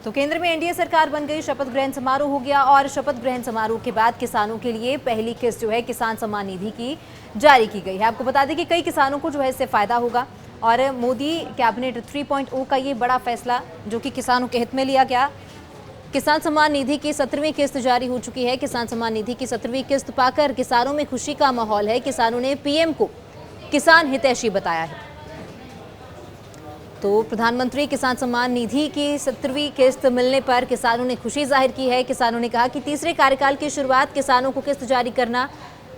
तो केंद्र में एनडीए सरकार बन गई, शपथ ग्रहण समारोह हो गया और शपथ ग्रहण समारोह के बाद किसानों के लिए पहली किस्त जो है किसान सम्मान निधि की जारी की गई है। आपको बता दें कि कई किसानों को जो है इससे फायदा होगा और मोदी कैबिनेट 3.0 का ये बड़ा फैसला जो कि किसानों के हित में लिया गया। किसान सम्मान निधि की 17वीं किस्त जारी हो चुकी है। किसान सम्मान निधि की 17वीं किस्त पाकर किसानों में खुशी का माहौल है। किसानों ने पीएम को किसान हितैषी बताया है। तो प्रधानमंत्री किसान सम्मान निधि की 17वीं किस्त मिलने पर किसानों ने खुशी जाहिर की है। किसानों ने कहा कि तीसरे कार्यकाल की शुरुआत किसानों को किस्त जारी करना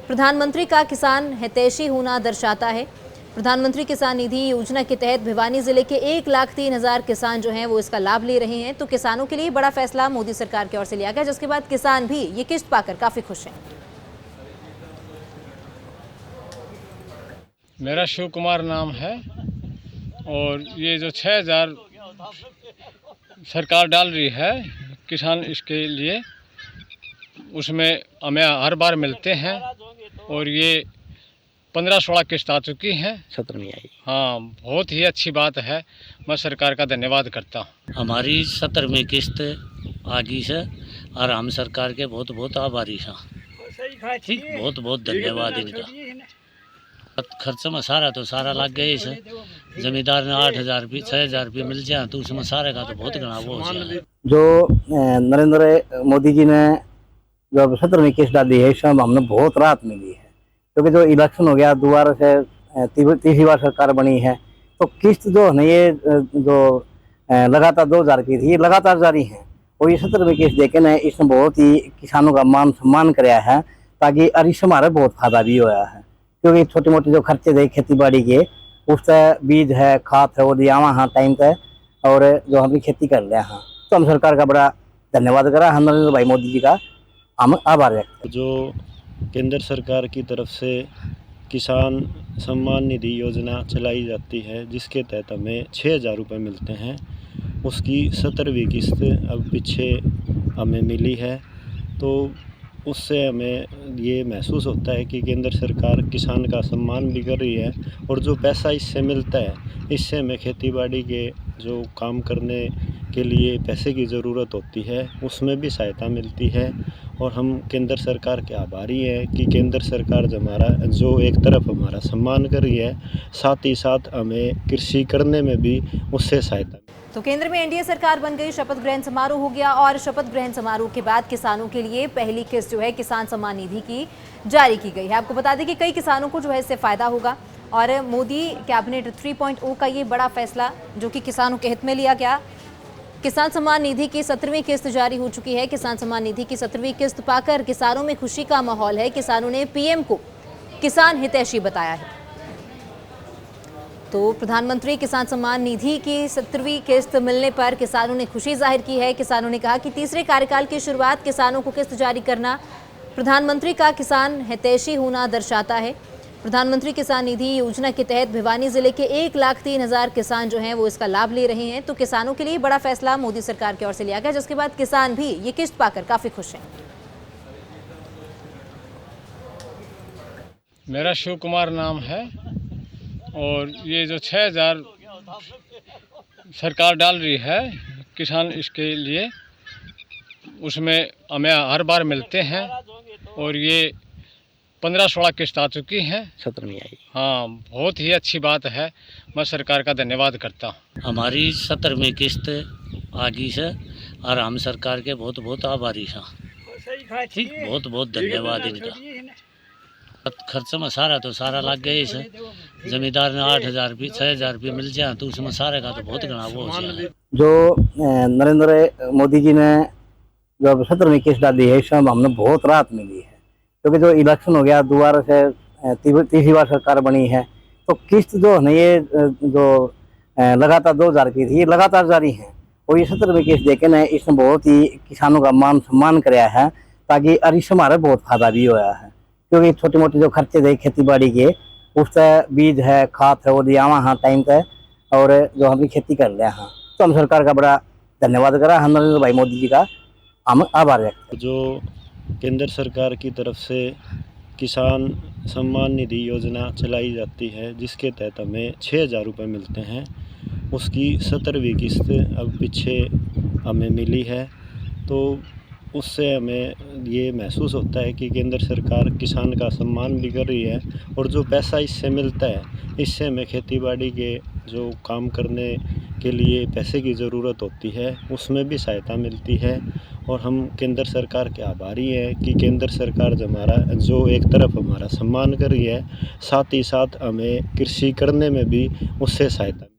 प्रधानमंत्री का किसान हितैषी होना दर्शाता है। प्रधानमंत्री किसान निधि योजना के तहत भिवानी जिले के 1,03,000 किसान जो हैं वो इसका लाभ ले रहे हैं। तो किसानों के लिए बड़ा फैसला मोदी सरकार की ओर से लिया गया, जिसके बाद किसान भी ये किस्त पाकर काफी खुश हैं। मेरा शिव कुमार नाम है और ये जो 6,000 सरकार डाल रही है किसान इसके लिए, उसमें हमें हर बार मिलते हैं और ये 15-16 किस्त आ चुकी हैं, 17वीं आई। हाँ, बहुत ही अच्छी बात है। मैं सरकार का धन्यवाद करता हूँ। हमारी 17वीं किस्त आ गई से और हम सरकार के बहुत बहुत आभारी हैं। बहुत बहुत धन्यवाद इनका। खर्च में सारा तो सारा लग गए इसे, जमींदार ने 8,000 रुपये 6,000 रुपये मिल जाए तो उसमें सारे का तो बहुत घना वो हो जाए। जो नरेंद्र मोदी जी ने जो 17वीं किस्त डाली है, इसमें हमने बहुत राहत मिली है, क्योंकि जो इलेक्शन हो गया, दोबारा से तीसरी बार सरकार बनी है, तो किस्त जो है ना ये जो लगातार 2,000 की थी, ये लगातार जारी है। और ये 17वीं किस्त देके ना इसने बहुत ही किसानों का मान सम्मान कराया है, ताकि इससे हमारे बहुत फायदा भी होया है। क्योंकि छोटे मोटे जो खर्चे थे खेती बाड़ी के, उससे बीज है, खाद है, वो दिया हाँ टाइम पे, और जो हम भी खेती कर रहे हैं, तो हम सरकार का बड़ा धन्यवाद करा, हम नरेंद्र भाई मोदी जी का हम आभार व्यक्त। जो केंद्र सरकार की तरफ से किसान सम्मान निधि योजना चलाई जाती है, जिसके तहत हमें 6,000 रुपये मिलते हैं, उसकी 17वीं किस्त अब पीछे हमें मिली है। तो उससे हमें ये महसूस होता है कि केंद्र सरकार किसान का सम्मान भी कर रही है, और जो पैसा इससे मिलता है, इससे हमें खेती बाड़ी के जो काम करने के लिए पैसे की ज़रूरत होती है, उसमें भी सहायता मिलती है। और हम केंद्र सरकार के आभारी हैं कि केंद्र सरकार जो एक तरफ हमारा सम्मान कर रही है, साथ ही साथ हमें कृषि करने में भी उससे सहायता। तो केंद्र में एनडीए सरकार बन गई, शपथ ग्रहण समारोह हो गया और शपथ ग्रहण समारोह के बाद किसानों के लिए पहली किस्त जो है किसान सम्मान निधि की जारी की गई है। आपको बता दें कि कई किसानों को जो है इससे फायदा होगा और मोदी कैबिनेट 3.0 का ये बड़ा फैसला जो कि किसानों के हित में लिया गया। किसान सम्मान निधि की 17वीं किस्त जारी हो चुकी है। किसान सम्मान निधि की 17वीं किस्त पाकर किसानों में खुशी का माहौल है। किसानों ने पीएम को किसान हितैषी बताया है। तो प्रधानमंत्री किसान सम्मान निधि की 17वीं किस्त मिलने पर किसानों ने खुशी जाहिर की है। किसानों ने कहा कि तीसरे कार्यकाल की शुरुआत किसानों को किस्त जारी करना प्रधानमंत्री का किसान हितैषी होना दर्शाता है। प्रधानमंत्री किसान निधि योजना के तहत भिवानी जिले के 1,03,000 किसान जो हैं वो इसका लाभ ले रहे हैं। तो किसानों के लिए बड़ा फैसला मोदी सरकार की ओर से लिया गया, जिसके बाद किसान भी ये किस्त पाकर काफी खुश हैं। मेरा शिव कुमार नाम है और ये जो 6,000 सरकार डाल रही है किसान इसके लिए, उसमें हमें हर बार मिलते हैं और ये 15-16 किस्त आ चुकी हैं, 17वीं आई। हाँ, बहुत ही अच्छी बात है। मैं सरकार का धन्यवाद करता हूँ। हमारी 17वीं किस्त आ गई से और हम सरकार के बहुत बहुत आभारी हैं। बहुत बहुत धन्यवाद इनका। खर्च में सारा तो सारा लग गए इसे, जमींदार ने 8,000 रुपये 6,000 रुपये मिल जाए तो उसमें सारे का तो बहुत घना वो हो जाए। जो नरेंद्र मोदी जी ने जो 17वीं किस्त डाली है, इसमें हमने बहुत राहत मिली है, क्योंकि जो इलेक्शन हो गया, दोबारा से तीसरी बार सरकार बनी है, तो किस्त जो है ना ये जो लगातार 2,000 की थी, ये लगातार जारी है। और ये 17वीं किस्त देके ना इसने बहुत ही किसानों का मान सम्मान कराया है, ताकि इससे हमारे बहुत फायदा भी होया है। क्योंकि छोटे मोटे जो खर्चे थे खेती बाड़ी के, उससे बीज है, खाद है, वो दिया हाँ टाइम पे, और जो हम भी खेती कर रहे हैं, तो हम सरकार का बड़ा धन्यवाद करा, हम नरेंद्र भाई मोदी जी का हम आभार व्यक्त। जो केंद्र सरकार की तरफ से किसान सम्मान निधि योजना चलाई जाती है, जिसके तहत हमें 6,000 रुपये मिलते हैं, उसकी 17वीं किस्त अब पीछे हमें मिली है। तो उससे हमें ये महसूस होता है कि केंद्र सरकार किसान का सम्मान भी कर रही है और जो पैसा इससे मिलता है इससे हमें खेतीबाड़ी के जो काम करने के लिए पैसे की ज़रूरत होती है उसमें भी सहायता मिलती है। और हम केंद्र सरकार के आभारी हैं कि केंद्र सरकार जो एक तरफ हमारा सम्मान कर रही है, साथ ही साथ हमें कृषि करने में भी उससे सहायता